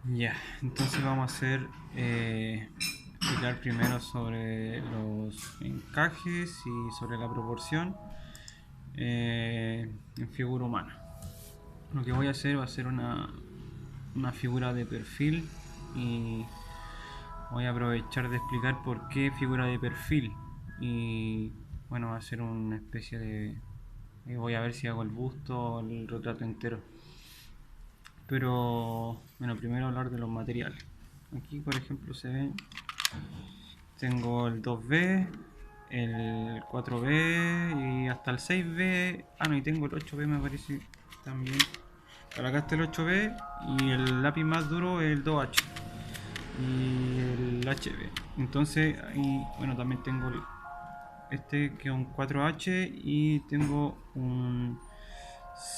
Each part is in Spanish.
Ya, entonces vamos a hacer explicar primero sobre los encajes y sobre la proporción en figura humana. Lo que voy a hacer va a ser una figura de perfil y voy a aprovechar de explicar por qué figura de perfil y bueno, va a ser una especie de... voy a ver si hago el busto o el retrato entero. Pero bueno, primero hablar de los materiales. Aquí por ejemplo se ven, tengo el 2B, el 4B y hasta el 6B. Ah, no, y tengo el 8B me parece también. Pero acá está el 8B y el lápiz más duro es el 2H y el HB. Entonces, ahí, bueno, también tengo este que es un 4H y tengo un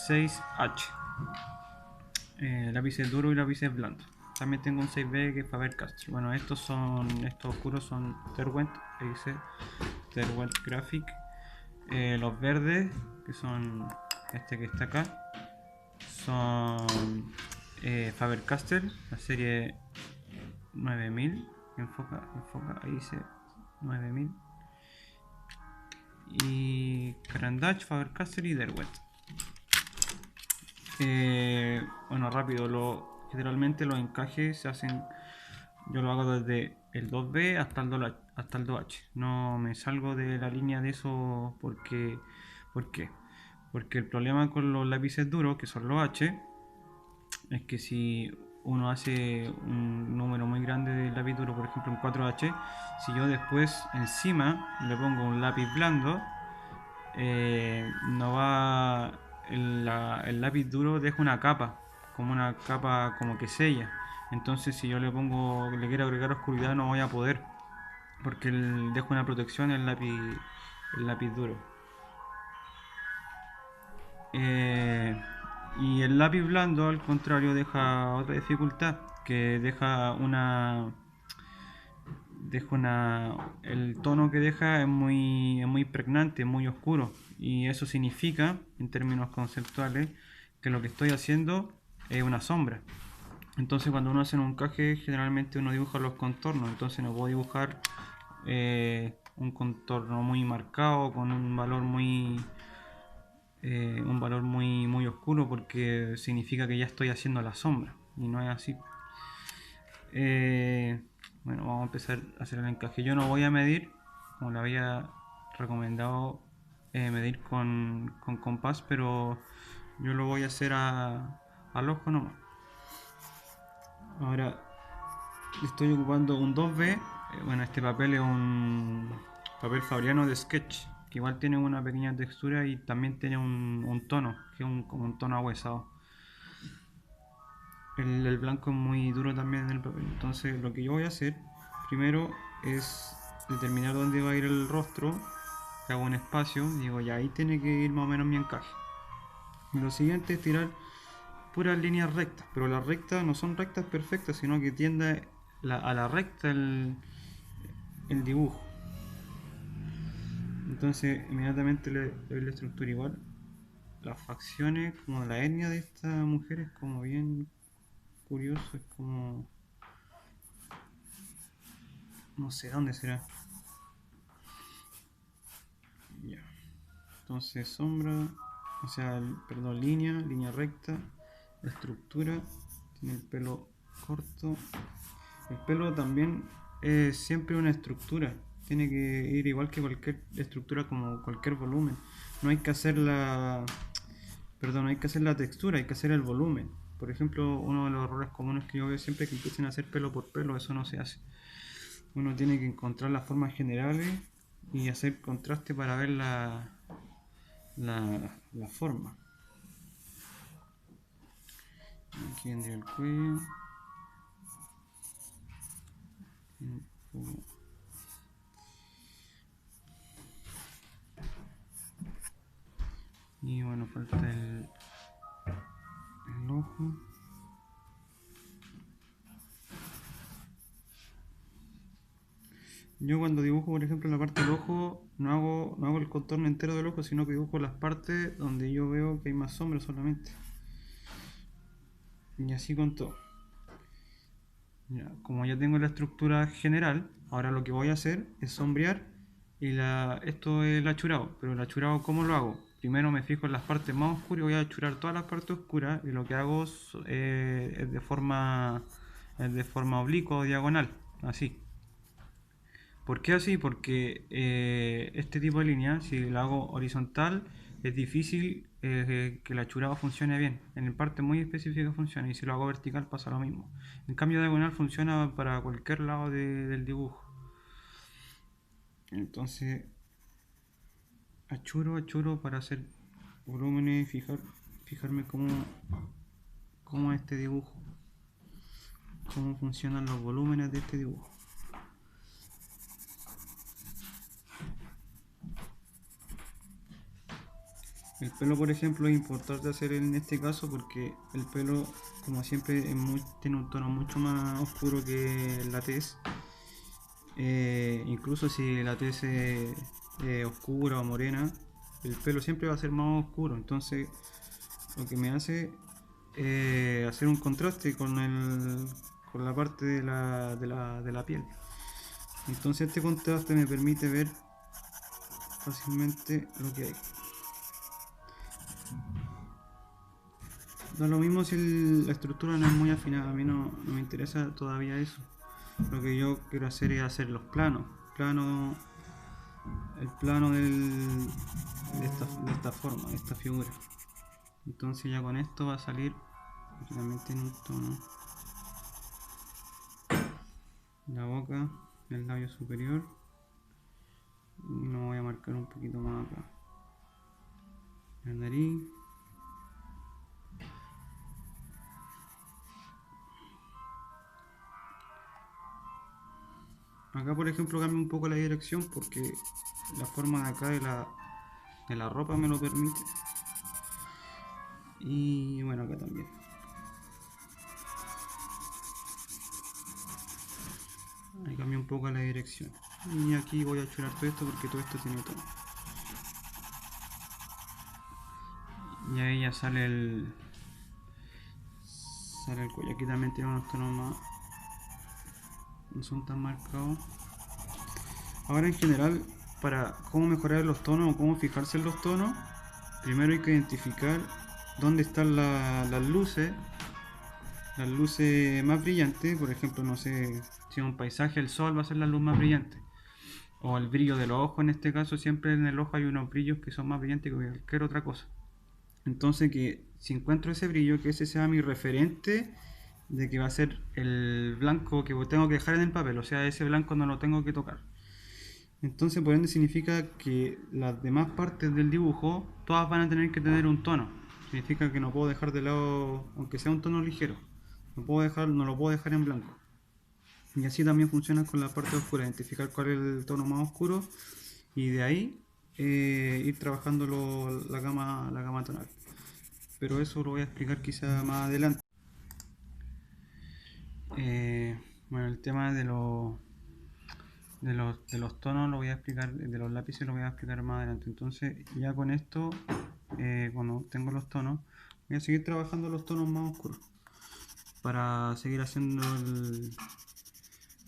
6H. Lápices duros y lápices blandos. También tengo un 6B que es Faber-Castell. Bueno, estos oscuros son Derwent, ahí dice Derwent Graphic. Los verdes, que son este que está acá, son Faber-Castell, la serie 9000. Enfoca, enfoca, ahí dice 9000. Y Caran-d'Ache, Faber-Castell y Derwent. Bueno, rápido, generalmente los encajes se hacen, yo lo hago desde el 2B hasta el 2H. No me salgo de la línea de eso porque, ¿por qué? Porque el problema con los lápices duros, que son los H, es que si uno hace un número muy grande de lápiz duro, por ejemplo un 4H, si yo después encima le pongo un lápiz blando, no va el lápiz duro deja una capa como que sella. Entonces si yo le quiero agregar oscuridad no voy a poder, porque deja una protección el lápiz duro. Eh, y el lápiz blando, al contrario, deja otra dificultad, que el tono que deja es muy pregnante, muy oscuro, y eso significa, en términos conceptuales, que lo que estoy haciendo es una sombra. Entonces cuando uno hace un encaje, generalmente uno dibuja los contornos, entonces no puedo dibujar un contorno muy marcado con un valor muy oscuro, porque significa que ya estoy haciendo la sombra y no es así. Eh, bueno, vamos a empezar a hacer el encaje. Yo no voy a medir, como le había recomendado, medir con compás, pero yo lo voy a hacer al ojo nomás. Ahora estoy ocupando un 2B. Bueno, este papel es un papel fabriano de sketch, que igual tiene una pequeña textura y también tiene un tono, que es como un tono ahuesado. El blanco es muy duro también en el papel. Entonces lo que yo voy a hacer primero es determinar dónde va a ir el rostro. Hago un espacio, digo ya ahí tiene que ir más o menos mi encaje. Y lo siguiente es tirar puras líneas rectas, pero las rectas no son rectas perfectas, sino que tiende a la recta el dibujo. Entonces inmediatamente le doy la estructura igual. Las facciones, como la etnia de esta mujer es como bien curioso, es como... no sé dónde será. Ya. Entonces sombra, o sea, perdón, línea recta, estructura, tiene el pelo corto. El pelo también es siempre una estructura, tiene que ir igual que cualquier estructura, como cualquier volumen. No hay que hacer no hay que hacer la textura, hay que hacer el volumen. Por ejemplo, uno de los errores comunes que yo veo siempre es que empiecen a hacer pelo por pelo, eso no se hace. Uno tiene que encontrar las formas generales y hacer contraste para ver la forma. Aquí vendría el cuello. Y bueno, falta el ojo. Yo cuando dibujo, por ejemplo, la parte del ojo, no hago el contorno entero del ojo, sino que dibujo las partes donde yo veo que hay más sombra solamente. Y así con todo. Ya, como ya tengo la estructura general, ahora lo que voy a hacer es sombrear y esto es el achurado. Pero el achurado, ¿cómo lo hago? Primero me fijo en las partes más oscuras y voy a achurar todas las partes oscuras y lo que hago es de forma oblicua o diagonal, así. ¿Por qué así? Porque este tipo de línea, si la hago horizontal, es difícil que el achurado funcione bien. En parte muy específica funciona y si lo hago vertical pasa lo mismo. En cambio diagonal funciona para cualquier lado del dibujo. Entonces achuro para hacer volúmenes y fijarme cómo es este dibujo, cómo funcionan los volúmenes de este dibujo. El pelo, por ejemplo, es importante hacer en este caso porque el pelo, como siempre, tiene un tono mucho más oscuro que la tez. Incluso si la tez es oscura o morena, el pelo siempre va a ser más oscuro. Entonces, lo que me hace hacer un contraste con la parte de la piel. Entonces, este contraste me permite ver fácilmente lo que hay. Da lo mismo si la estructura no es muy afinada, a mí no me interesa todavía eso. Lo que yo quiero hacer es hacer los planos. El plano de esta forma, de esta figura. Entonces ya con esto va a salir rápidamente en un tono. La boca, el labio superior. Y lo voy a marcar un poquito más acá. La nariz. Acá por ejemplo cambio un poco la dirección porque la forma de acá de la ropa me lo permite. Y bueno, acá también. Ahí cambio un poco la dirección. Y aquí voy a achurar todo esto porque todo esto tiene tono. Y ahí ya sale el cuello. Aquí también tiene unos tonos más, no son tan marcados. Ahora en general, para cómo mejorar los tonos o cómo fijarse en los tonos, primero hay que identificar dónde están las luces más brillantes. Por ejemplo, no sé, si es un paisaje, el sol va a ser la luz más brillante. O el brillo de los ojos, en este caso siempre en el ojo hay unos brillos que son más brillantes que cualquier otra cosa. Entonces que si encuentro ese brillo, que ese sea mi referente de que va a ser el blanco que tengo que dejar en el papel, o sea, ese blanco no lo tengo que tocar. Entonces por ende significa que las demás partes del dibujo todas van a tener que tener un tono. Significa que no puedo dejar de lado, aunque sea un tono ligero, no lo puedo dejar en blanco. Y así también funciona con la parte oscura, identificar cuál es el tono más oscuro y de ahí ir trabajando la gama tonal. Pero eso lo voy a explicar quizá más adelante. Bueno, el tema de los tonos lo voy a explicar, de los lápices lo voy a explicar más adelante. Entonces ya con esto, cuando tengo los tonos, voy a seguir trabajando los tonos más oscuros para seguir haciendo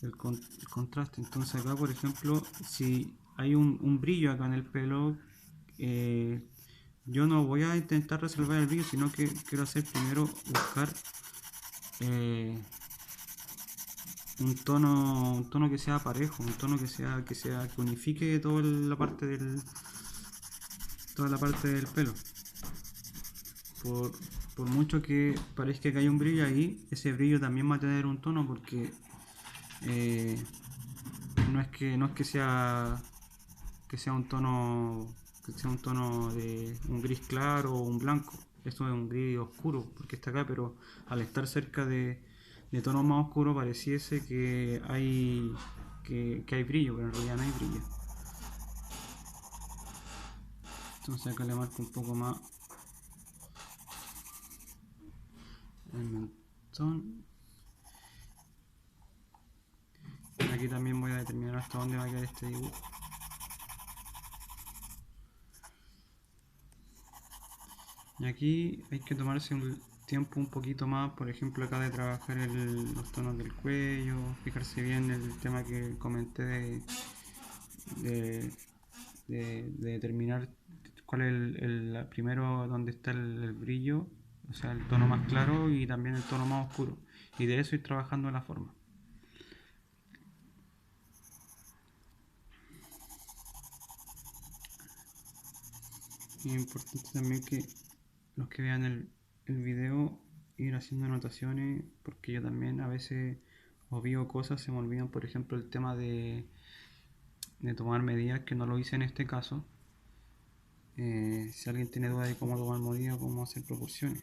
el contraste. Entonces acá por ejemplo, si hay un brillo acá en el pelo, yo no voy a intentar resolver el brillo, sino que quiero hacer primero buscar un tono que sea parejo, un tono que unifique toda toda la parte del pelo. Por, por mucho que parezca que hay un brillo ahí, ese brillo también va a tener un tono porque no es que sea un tono de un gris claro o un blanco. Esto es un gris oscuro porque está acá, pero al estar cerca de tonos más oscuros pareciese que hay brillo, pero en realidad no hay brillo. Entonces acá le marco un poco más el mentón. Aquí también voy a determinar hasta dónde va a quedar este dibujo. Y aquí hay que tomarse tiempo un poquito más, por ejemplo acá de trabajar los tonos del cuello, fijarse bien el tema que comenté de, de determinar cuál es primero donde está el brillo, o sea el tono más claro y también el tono más oscuro, y de eso ir trabajando la forma. Y es importante también que los que vean el video ir haciendo anotaciones, porque yo también a veces olvido cosas, se me olvidan, por ejemplo el tema de tomar medidas, que no lo hice en este caso. Si alguien tiene duda de cómo tomar medidas, cómo hacer proporciones,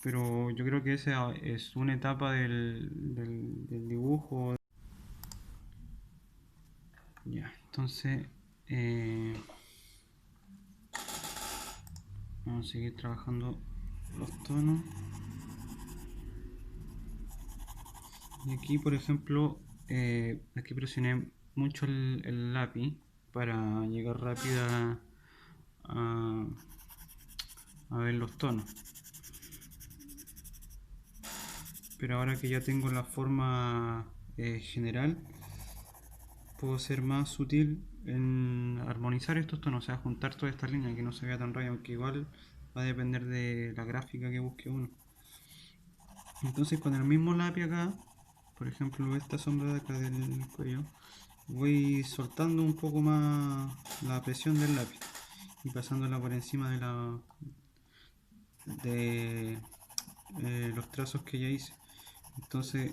pero yo creo que esa es una etapa del dibujo. Ya, entonces vamos a seguir trabajando los tonos. Y aquí, por ejemplo, aquí presioné mucho el lápiz para llegar rápida a ver los tonos. Pero ahora que ya tengo la forma general, puedo ser más sutil en armonizar estos tonos, o sea, juntar todas estas líneas, que no se vea tan raro, aunque igual va a depender de la gráfica que busque uno. Entonces con el mismo lápiz acá, por ejemplo esta sombra de acá del cuello, voy soltando un poco más la presión del lápiz y pasándola por encima de los trazos que ya hice. Entonces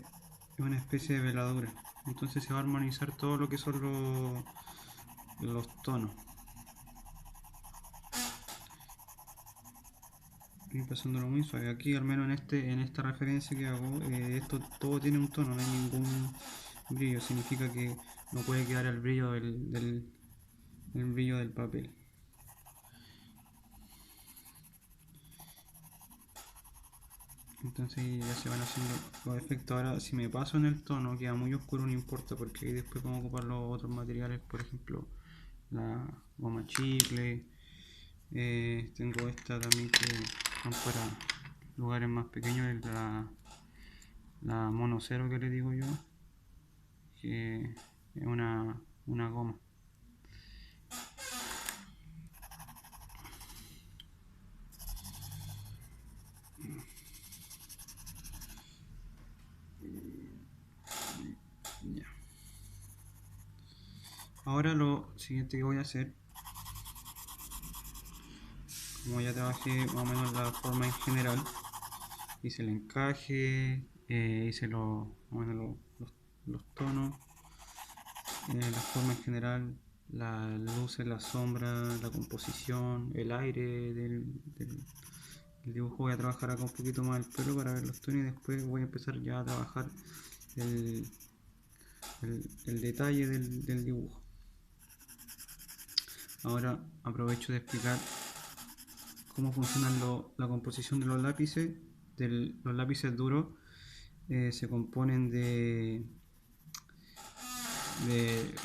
es una especie de veladura. Entonces se va a armonizar todo lo que son los tonos. Y pasándolo muy suave. Aquí al menos en esta referencia que hago, esto todo tiene un tono, no hay ningún brillo. Significa que no puede quedar el brillo el brillo del papel. Entonces ya se van haciendo los efectos. Ahora si me paso en el tono queda muy oscuro, no importa, porque ahí después vamos a ocupar los otros materiales, por ejemplo la goma chicle. Tengo esta también que son para lugares más pequeños, es la mono cero que le digo yo, que es una goma. Ya. Ahora lo siguiente que voy a hacer, como ya trabajé más o menos la forma en general, hice el encaje, hice más o menos los tonos, la forma en general, las luces, la sombra, la composición, el aire del dibujo. Voy a trabajar acá un poquito más el pelo para ver los tonos y después voy a empezar ya a trabajar el, el detalle del dibujo. Ahora aprovecho de explicar cómo funciona la composición de los lápices. Los lápices duros se componen de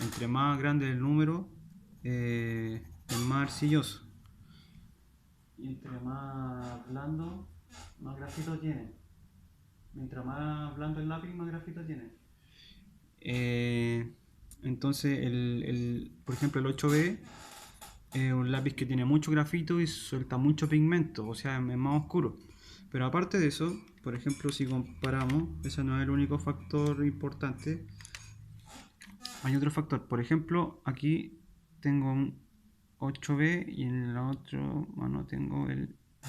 entre más grande el número, es más arcilloso. Y entre más blando, más grafito tiene. Mientras más blando el lápiz, más grafito tiene. Entonces, por ejemplo, el 8B es un lápiz que tiene mucho grafito y suelta mucho pigmento, o sea, es más oscuro. Pero aparte de eso, por ejemplo, si comparamos, ese no es el único factor importante. Hay otro factor, por ejemplo, aquí tengo un 8B y en la otra mano tengo no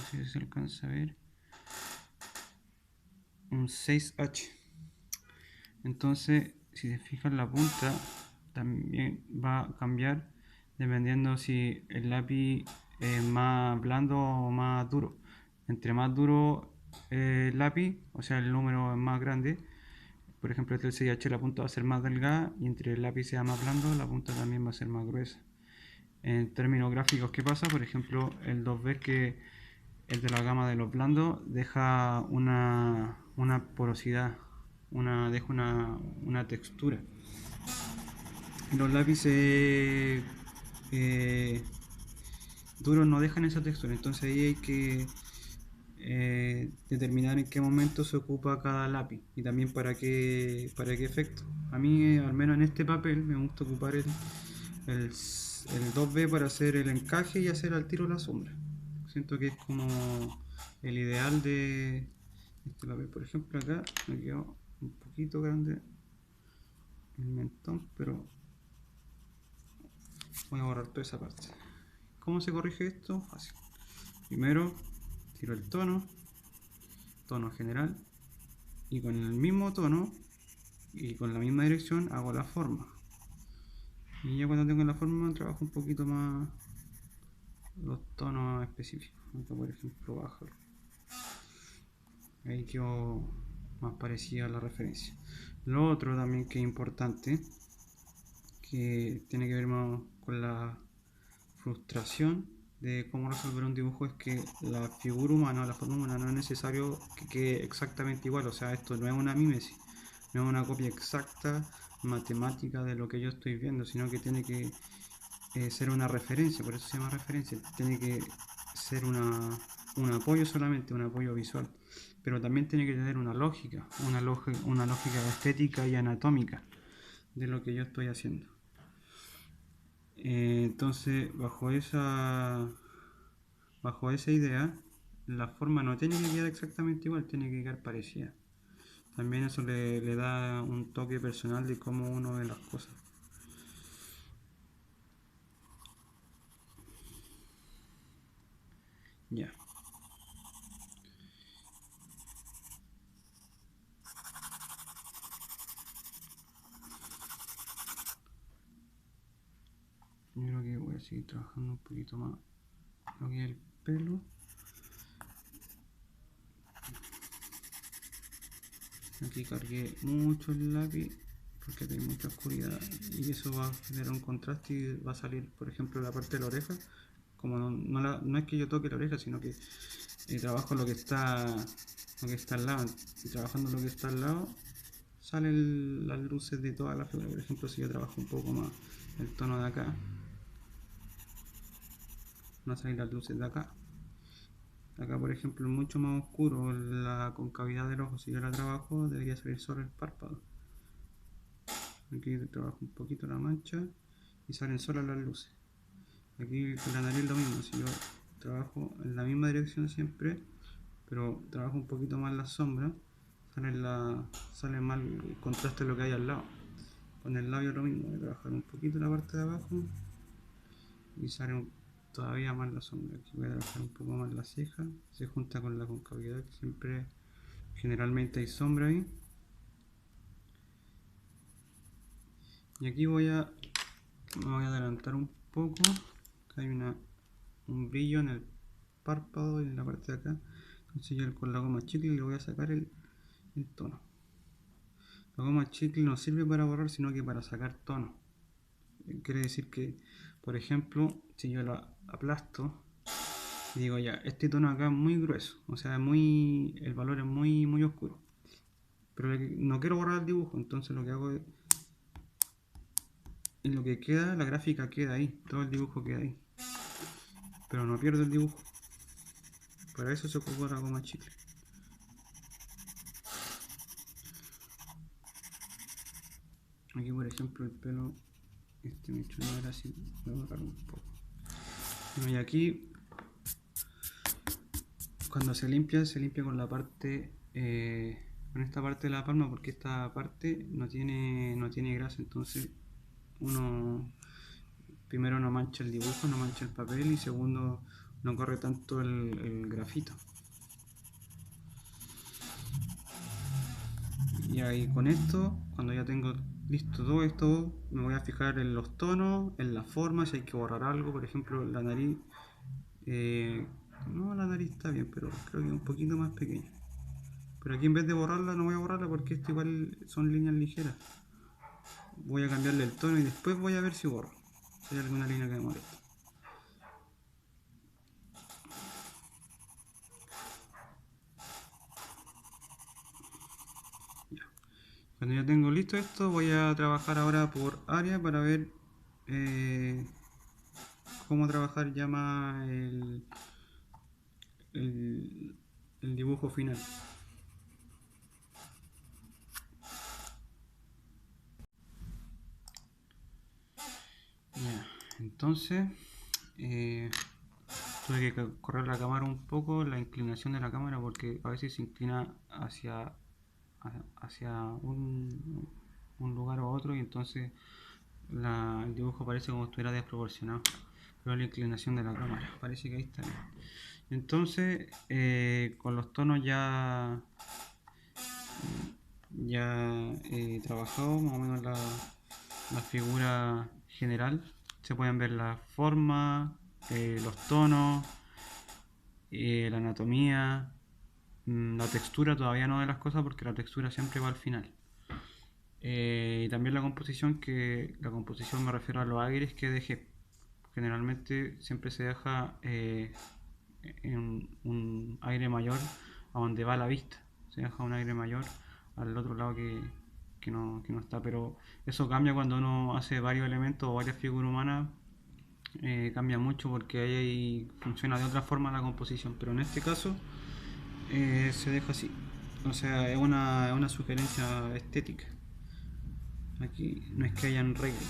sé si se alcanza a ver, un 6H. Entonces, si se fijan, la punta también va a cambiar dependiendo si el lápiz es más blando o más duro. Entre más duro el lápiz, o sea el número es más grande, por ejemplo este el 6H, la punta va a ser más delgada, y entre el lápiz sea más blando, la punta también va a ser más gruesa. En términos gráficos, ¿qué pasa? Por ejemplo el 2B, que es de la gama de los blandos, deja una porosidad, deja una textura. Los lápices duros no dejan esa textura, entonces ahí hay que determinar en qué momento se ocupa cada lápiz y también para qué efecto. A mí, al menos en este papel, me gusta ocupar el 2B para hacer el encaje y hacer al tiro la sombra. Siento que es como el ideal de este papel. Por ejemplo, acá me quedó un poquito grande el mentón, pero voy a borrar toda esa parte. ¿Cómo se corrige esto? Fácil. Primero tiro el tono general, y con el mismo tono y con la misma dirección hago la forma. Y ya cuando tengo la forma trabajo un poquito más los tonos específicos. Acá por ejemplo bajo. Ahí quedó más parecida a la referencia. Lo otro también que es importante, que tiene que ver más con la frustración de cómo resolver un dibujo, es que la figura humana, la forma humana, no es necesario que quede exactamente igual. O sea, esto no es una mímesis, no es una copia exacta matemática de lo que yo estoy viendo, sino que tiene que ser una referencia. Por eso se llama referencia. Tiene que ser un apoyo solamente, un apoyo visual, pero también tiene que tener una lógica estética y anatómica de lo que yo estoy haciendo. Entonces, bajo esa idea, la forma no tiene que quedar exactamente igual, tiene que quedar parecida. También eso le da un toque personal de cómo uno ve las cosas. Ya. Yo creo que voy a seguir trabajando un poquito más lo que es el pelo. Aquí cargué mucho el lápiz porque hay mucha oscuridad y eso va a generar un contraste y va a salir, por ejemplo, la parte de la oreja. Como no es que yo toque la oreja, sino que trabajo lo que está al lado. Y trabajando lo que está al lado salen las luces de toda la figura. Por ejemplo, si yo trabajo un poco más el tono de acá, van a salir las luces de acá. Acá, por ejemplo, es mucho más oscuro la concavidad del ojo. Si yo la trabajo, debería salir solo el párpado. Aquí trabajo un poquito la mancha y salen solo las luces. Aquí con la nariz lo mismo. Si yo trabajo en la misma dirección siempre, pero trabajo un poquito más la sombra, sale mal el contraste de lo que hay al lado. Con el labio lo mismo, voy a trabajar un poquito la parte de abajo y sale todavía más la sombra. Aquí voy a trabajar un poco más la ceja, se junta con la concavidad, que siempre generalmente hay sombra ahí. Y aquí me voy a adelantar un poco, que hay un brillo en el párpado y en la parte de acá. Entonces yo con la goma chicle le voy a sacar el tono. La goma chicle no sirve para borrar, sino que para sacar tono. Quiere decir que, por ejemplo, si yo lo aplasto y digo ya, este tono acá es muy grueso, o sea, el valor es muy, muy oscuro, pero no quiero borrar el dibujo, entonces lo que hago es, en lo que queda, la gráfica queda ahí, todo el dibujo queda ahí, pero no pierdo el dibujo. Para eso se ocupa la goma chicle. Aquí, por ejemplo, el pelo, me echó una gracia, voy a bajar un poco. Bueno, y aquí, cuando se limpia con la parte, con esta parte de la palma, porque esta parte no tiene grasa, entonces uno primero no mancha el dibujo, no mancha el papel, y segundo no corre tanto el grafito. Y ahí con esto, cuando ya tengo listo todo esto, me voy a fijar en los tonos, en la forma, si hay que borrar algo. Por ejemplo, la nariz, no, la nariz está bien, pero creo que es un poquito más pequeña. Pero aquí en vez de borrarla, no voy a borrarla porque esto igual son líneas ligeras. Voy a cambiarle el tono y después voy a ver si borro, si hay alguna línea que me molesta. Cuando ya tengo listo esto, voy a trabajar ahora por área para ver cómo trabajar ya más el el dibujo final. Ya, entonces tuve que correr la cámara un poco, la inclinación de la cámara, porque a veces se inclina hacia un lugar u otro y entonces el dibujo parece como si estuviera desproporcionado. Pero la inclinación de la cámara, parece que ahí está bien. Entonces, con los tonos ya he trabajado más o menos la figura general. Se pueden ver la forma, los tonos, la anatomía, la textura todavía no de las cosas porque la textura siempre va al final. Y también la composición, que la composición me refiero a los aires que dejé. Generalmente siempre se deja en un aire mayor a donde va la vista. Se deja un aire mayor al otro lado que no está. Pero eso cambia cuando uno hace varios elementos o varias figuras humanas. Cambia mucho porque ahí funciona de otra forma la composición. Pero en este caso se deja así. O sea, es una sugerencia estética. Aquí no es que hayan reglas.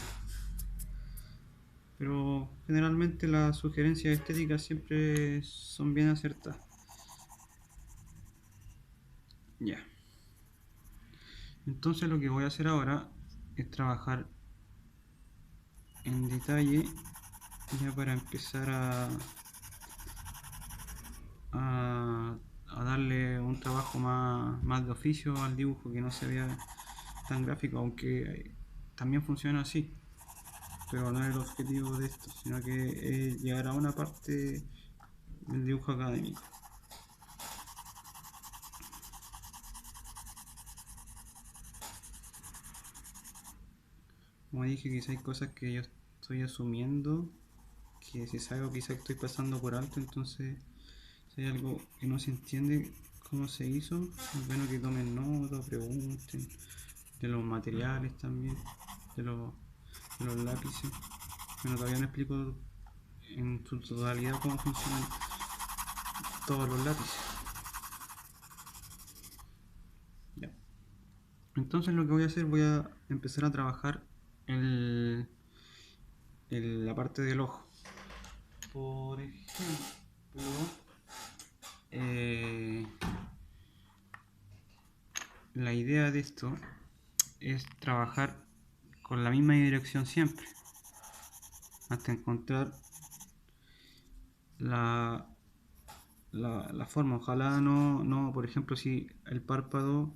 Pero generalmente las sugerencias estéticas siempre son bien acertadas. Ya. Entonces lo que voy a hacer ahora es trabajar en detalle ya para empezar a darle un trabajo más de oficio al dibujo, que no se vea tan gráfico, aunque también funciona así, pero no es el objetivo de esto, sino que es llegar a una parte del dibujo académico. Como dije, quizá hay cosas que yo estoy asumiendo, que si es algo quizá que estoy pasando por alto, entonces si hay algo que no se entiende cómo se hizo, es bueno que tomen nota, pregunten, de los materiales también, de los lápices. Bueno, todavía no explico en su totalidad cómo funcionan todos los lápices. Ya. Entonces lo que voy a hacer, voy a empezar a trabajar la parte del ojo. Por ejemplo, la idea de esto es trabajar con la misma dirección siempre hasta encontrar la forma. Ojalá no, por ejemplo, si el párpado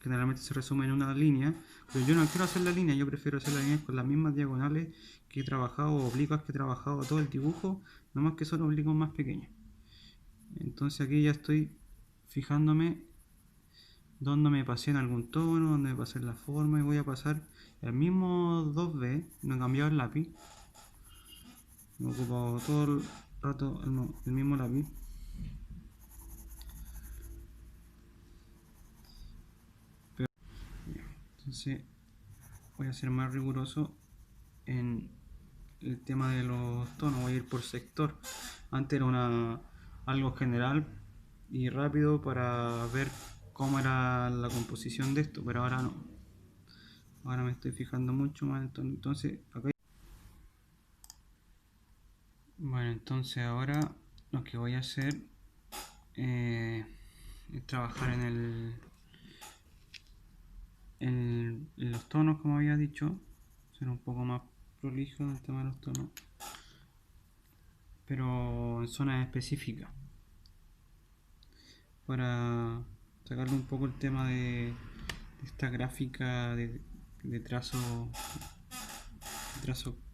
generalmente se resume en una línea, pero yo no quiero hacer la línea, yo prefiero hacer la línea con las mismas diagonales que he trabajado, o oblicuas que he trabajado todo el dibujo, nomás que son oblicuos más pequeños. Entonces aquí ya estoy fijándome dónde me pasé en algún tono, dónde me pasé en la forma, y voy a pasar el mismo 2B, no he cambiado el lápiz, me he ocupado todo el rato el mismo lápiz. Entonces voy a ser más riguroso en el tema de los tonos, voy a ir por sector. Antes era algo general y rápido para ver cómo era la composición de esto, pero ahora no. Ahora me estoy fijando mucho más en tono. Entonces acá. Bueno, entonces ahora lo que voy a hacer es trabajar en los tonos, como había dicho, ser un poco más prolijo en el tema de los tonos, pero en zonas específicas, para sacarle un poco el tema de esta gráfica de trazo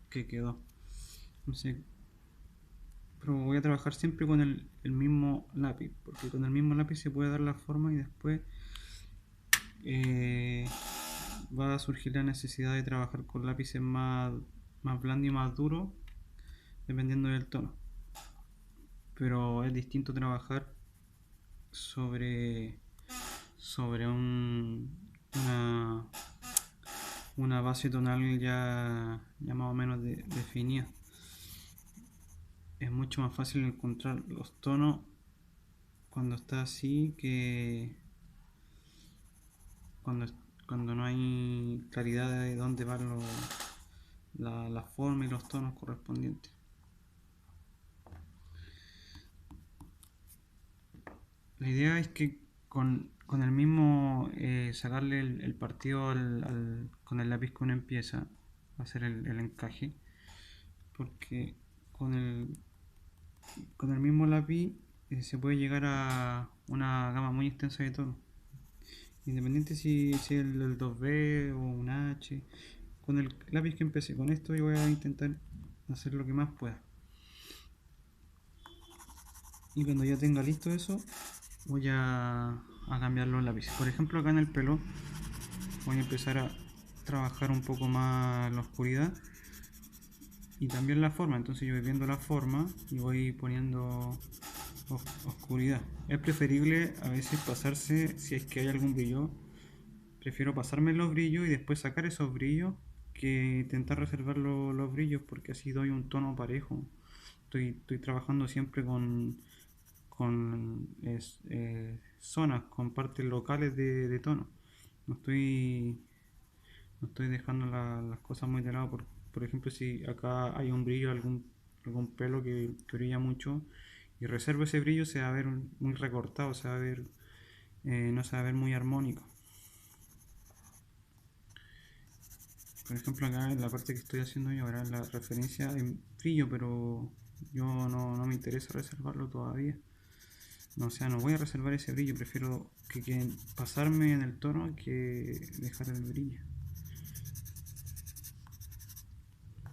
que quedó. No sé, pero voy a trabajar siempre con el mismo lápiz, porque con el mismo lápiz se puede dar la forma y después va a surgir la necesidad de trabajar con lápices más blandos y más duros dependiendo del tono. Pero es distinto trabajar sobre una base tonal ya más o menos definida. Es mucho más fácil encontrar los tonos cuando está así, que cuando, cuando no hay claridad de dónde van la forma y los tonos correspondientes. La idea es que con el mismo sacarle el partido con el lápiz que uno empieza a hacer el encaje, porque con con el mismo lápiz se puede llegar a una gama muy extensa de tonos, independiente si es el 2B o un H. Con el lápiz que empecé, con esto yo voy a intentar hacer lo que más pueda. Y cuando ya tenga listo eso, voy a cambiar los lápices. Por ejemplo, acá en el pelo voy a empezar a trabajar un poco más la oscuridad y también la forma. Entonces yo voy viendo la forma y voy poniendo oscuridad. Es preferible a veces pasarse, si es que hay algún brillo, prefiero pasarme los brillos y después sacar esos brillos que intentar reservar los brillos, porque así doy un tono parejo. Estoy trabajando siempre con zonas, con partes locales de tono. No estoy, no estoy dejando las cosas muy de lado. Por ejemplo, si acá hay un brillo, algún pelo que brilla mucho y reservo ese brillo, se va a ver muy recortado, se va a ver, no se va a ver muy armónico. Por ejemplo, acá en la parte que estoy haciendo yo ahora, la referencia en brillo, pero yo no me interesa reservarlo todavía. No, o sea, no voy a reservar ese brillo, prefiero que pasarme en el tono que dejar el brillo.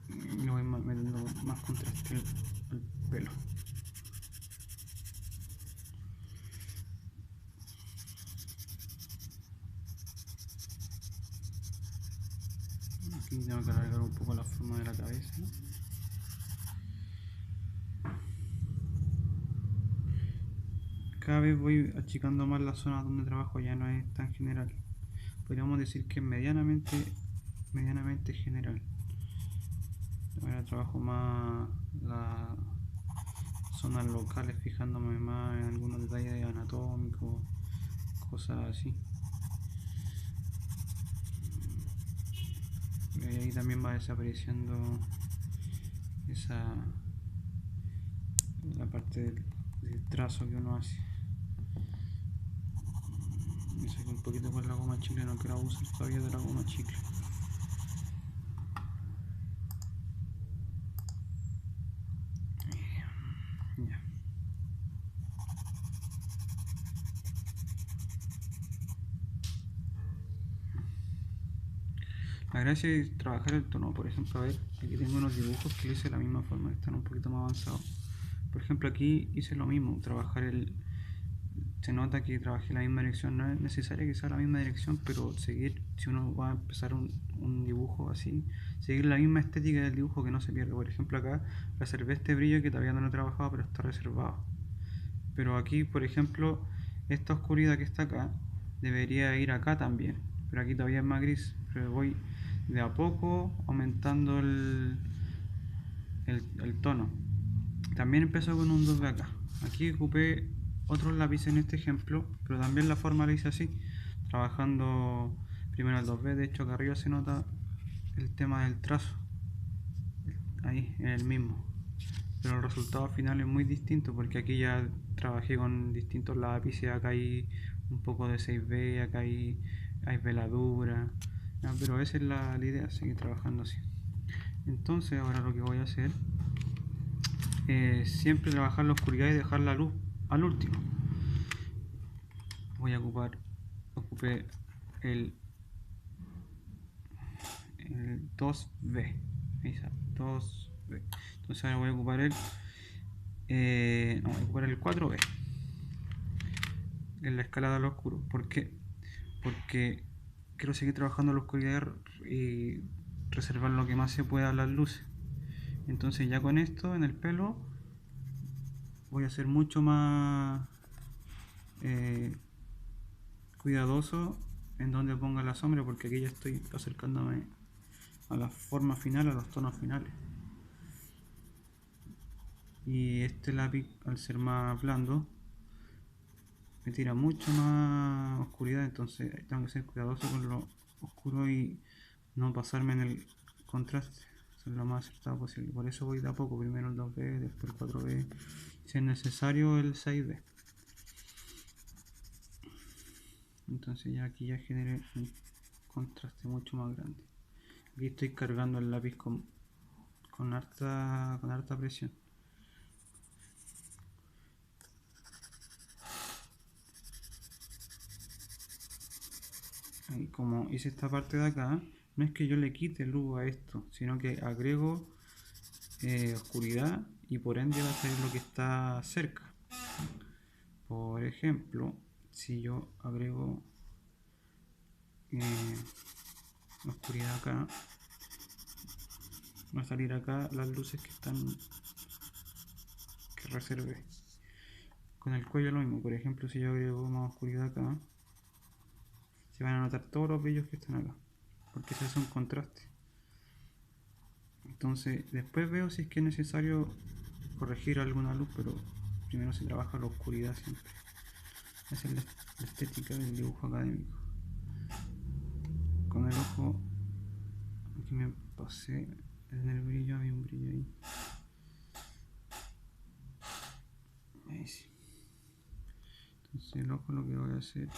Y le voy metiendo más contraste al pelo. Aquí tengo que alargar un poco la forma de la cabeza. Cada vez voy achicando más la zona donde trabajo, ya no es tan general. Podríamos decir que es medianamente general. Ahora trabajo más las zonas locales, fijándome más en algunos detalles anatómicos, cosas así. Y ahí también va desapareciendo la parte del trazo que uno hace. Me saqué un poquito con la goma chicle, no quiero abusar todavía de la goma chicle. Ya. La gracia es trabajar el tono. Por ejemplo, a ver, aquí tengo unos dibujos que hice de la misma forma, que están un poquito más avanzados. Por ejemplo, aquí hice lo mismo, se nota que trabajé la misma dirección. No es necesario que sea la misma dirección, pero seguir, si uno va a empezar un dibujo así, seguir la misma estética del dibujo, que no se pierda. Por ejemplo, acá reservé este brillo que todavía no lo he trabajado, pero está reservado. Pero aquí, por ejemplo, esta oscuridad que está acá debería ir acá también, pero aquí todavía es más gris. Pero voy de a poco aumentando el tono. También empezó con un 2B acá. Aquí ocupé otros lápices en este ejemplo, pero también la forma la hice así, trabajando primero el 2B. De hecho, acá arriba se nota el tema del trazo, ahí en el mismo, pero el resultado final es muy distinto, porque aquí ya trabajé con distintos lápices. Acá hay un poco de 6B, acá hay veladura, ¿no? Pero esa es la idea, seguir trabajando así. Entonces ahora lo que voy a hacer es siempre trabajar la oscuridad y dejar la luz al último. Voy a ocupé el 2B, ahí está, 2B. Entonces ahora voy a ocupar voy a ocupar el 4B en la escala de lo oscuro. ¿Por qué? Porque quiero seguir trabajando la oscuridad y reservar lo que más se pueda las luces. Entonces ya con esto en el pelo voy a ser mucho más cuidadoso en donde ponga la sombra, porque aquí ya estoy acercándome a la forma final, a los tonos finales. Y este lápiz, al ser más blando, me tira mucho más oscuridad, entonces tengo que ser cuidadoso con lo oscuro y no pasarme en el contraste, ser lo más acertado posible. Por eso voy de a poco, primero el 2B, después el 4B, si es necesario el 6B. Entonces ya aquí ya generé un contraste mucho más grande. Aquí estoy cargando el lápiz con harta presión. Ahí, como hice esta parte de acá, no es que yo le quite luz a esto, sino que agrego oscuridad y por ende va a salir lo que está cerca. Por ejemplo, si yo agrego oscuridad acá, va a salir acá las luces que reservé. Con el cuello lo mismo, por ejemplo, si yo agrego más oscuridad acá, se van a notar todos los brillos que están acá, porque se hace un contraste. Entonces después veo si es que es necesario corregir alguna luz, pero primero se trabaja la oscuridad siempre. Esa es la estética del dibujo académico. Con el ojo, aquí me pasé en el brillo, había un brillo ahí. Ahí sí. Entonces el ojo lo que voy a hacer,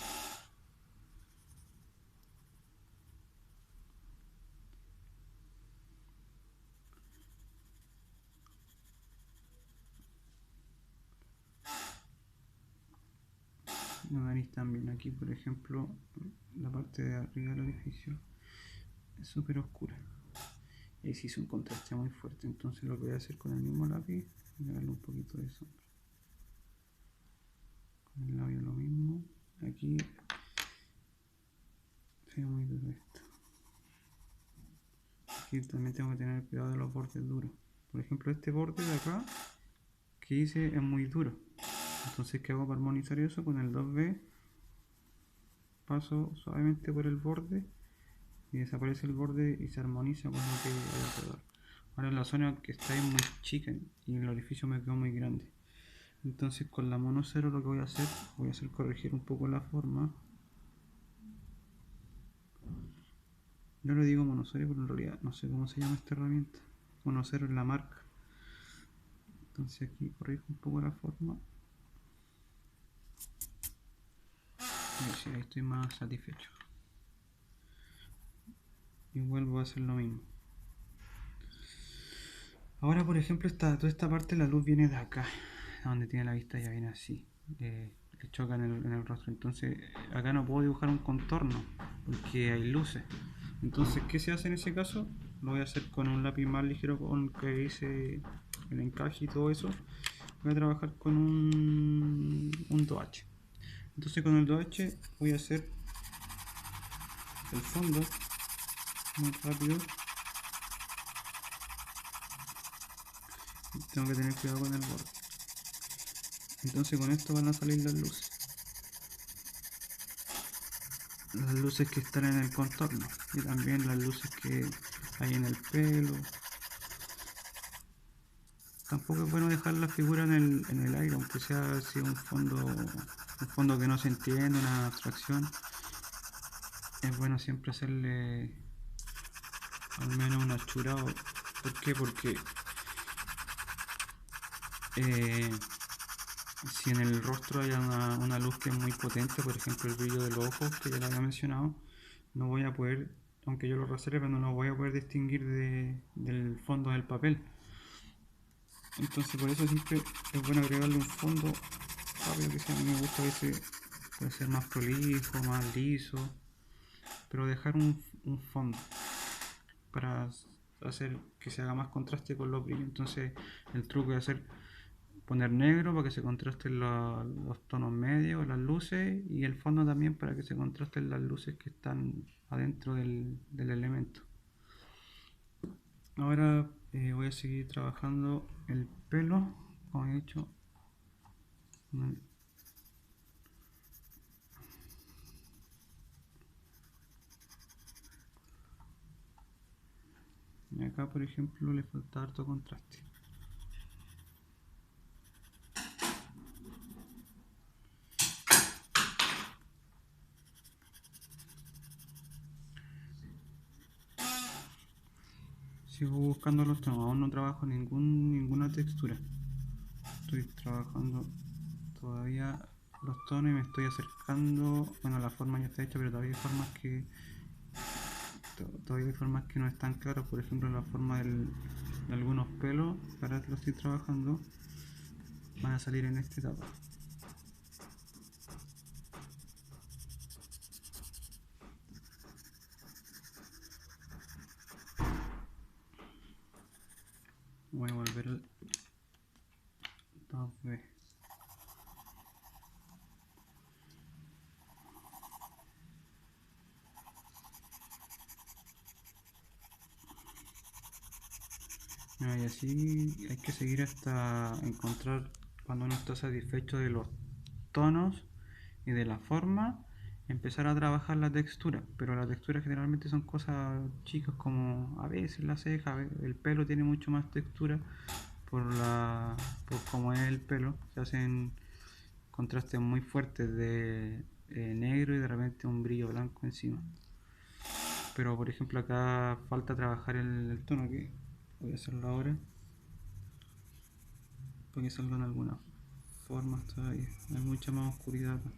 la nariz también. Aquí por ejemplo la parte de arriba del orificio es súper oscura. Ahí sí hice un contraste muy fuerte, entonces lo que voy a hacer con el mismo lápiz es darle un poquito de sombra. Con el labio lo mismo. Aquí se ve muy duro esto. Aquí también tengo que tener cuidado de los bordes duros. Por ejemplo, este borde de acá que hice es muy duro. Entonces, ¿qué hago para armonizar eso? Con el 2B paso suavemente por el borde y desaparece el borde y se armoniza con lo que hay alrededor. Ahora la zona que está ahí muy chica y el orificio me quedó muy grande. Entonces con la mono 0 lo que voy a hacer corregir un poco la forma. Yo le digo mono 0, pero en realidad no sé cómo se llama esta herramienta. Mono 0 es la marca. Entonces aquí corrijo un poco la forma. Y ahí estoy más satisfecho. Y vuelvo a hacer lo mismo. Ahora por ejemplo toda esta parte la luz viene de acá, donde tiene la vista ya viene así, le choca en el rostro, entonces acá no puedo dibujar un contorno porque hay luces. Entonces ¿qué se hace en ese caso? Lo voy a hacer con un lápiz más ligero con que hice el encaje y todo eso. Voy a trabajar con un 2H. Entonces con el 2H voy a hacer el fondo muy rápido. Tengo que tener cuidado con el borde. Entonces con esto van a salir las luces. Las luces que están en el contorno y también las luces que hay en el pelo. Tampoco es bueno dejar la figura en el aire, aunque sea así un fondo que no se entiende, una abstracción. Es bueno siempre hacerle al menos un achurado. ¿Por qué? Porque si en el rostro hay una luz que es muy potente, por ejemplo el brillo del ojo, que ya lo había mencionado, no voy a poder, aunque yo lo reserve, no lo voy a poder distinguir del fondo del papel. Entonces por eso siempre es bueno agregarle un fondo rápido, que sea, a mí me gusta a veces, puede ser más prolijo, más liso, pero dejar un fondo para hacer que se haga más contraste con los brillos. Entonces el truco es poner negro para que se contrasten los tonos medios, las luces, y el fondo también para que se contrasten las luces que están adentro del elemento. Ahora voy a seguir trabajando el pelo, como he dicho. Y acá por ejemplo le falta harto contraste. Sigo buscando los tonos, aún no trabajo ninguna textura. Estoy trabajando todavía los tonos y me estoy acercando. Bueno, la forma ya está hecha, pero todavía hay formas que no están claras. Por ejemplo, la forma de algunos pelos, para que lo estoy trabajando, van a salir en esta etapa. Voy a volver al 2B. Y así hay que seguir hasta encontrar, cuando uno está satisfecho de los tonos y de la forma, empezar a trabajar la textura. Pero la textura generalmente son cosas chicas, como a veces la ceja, el pelo tiene mucho más textura por cómo es el pelo. Se hacen contrastes muy fuertes de negro y de repente un brillo blanco encima. Pero por ejemplo acá falta trabajar el tono, que voy a hacerlo ahora para que salgan algunas formas todavía. Hay mucha más oscuridad acá.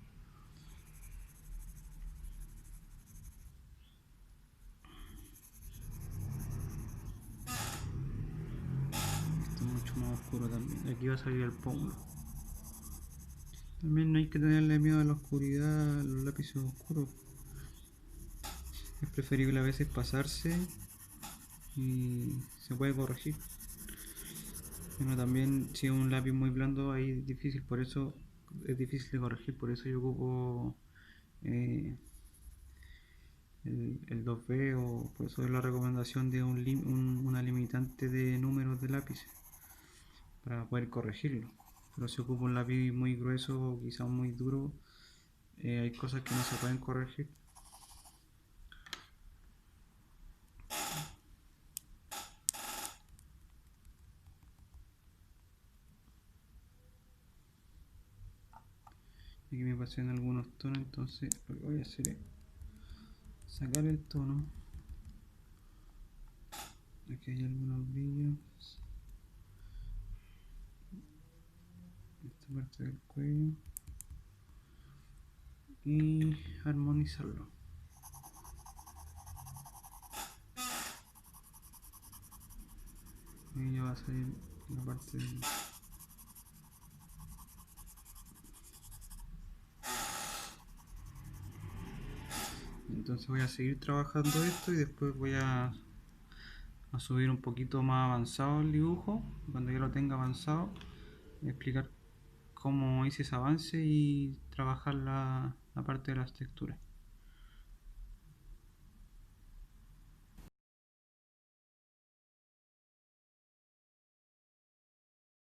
Esto es mucho más oscuro también. Aquí va a salir el pómulo. También no hay que tenerle miedo a la oscuridad, a los lápices oscuros. Es preferible a veces pasarse y se puede corregir. Bueno, también si es un lápiz muy blando ahí es difícil, por eso es difícil de corregir, por eso yo ocupo eh, el 2B, o por eso es la recomendación de una limitante de números de lápices para poder corregirlo. Pero si ocupo un lápiz muy grueso o quizás muy duro, hay cosas que no se pueden corregir. Aquí me pasé en algunos tonos, entonces lo que voy a hacer es sacar el tono. Aquí hay algunos brillos. Esta parte del cuello. Y armonizarlo. Y ya va a salir la parte del... Entonces voy a seguir trabajando esto y después voy a subir un poquito más avanzado el dibujo. Cuando ya lo tenga avanzado, voy a explicar cómo hice ese avance y trabajar la parte de las texturas.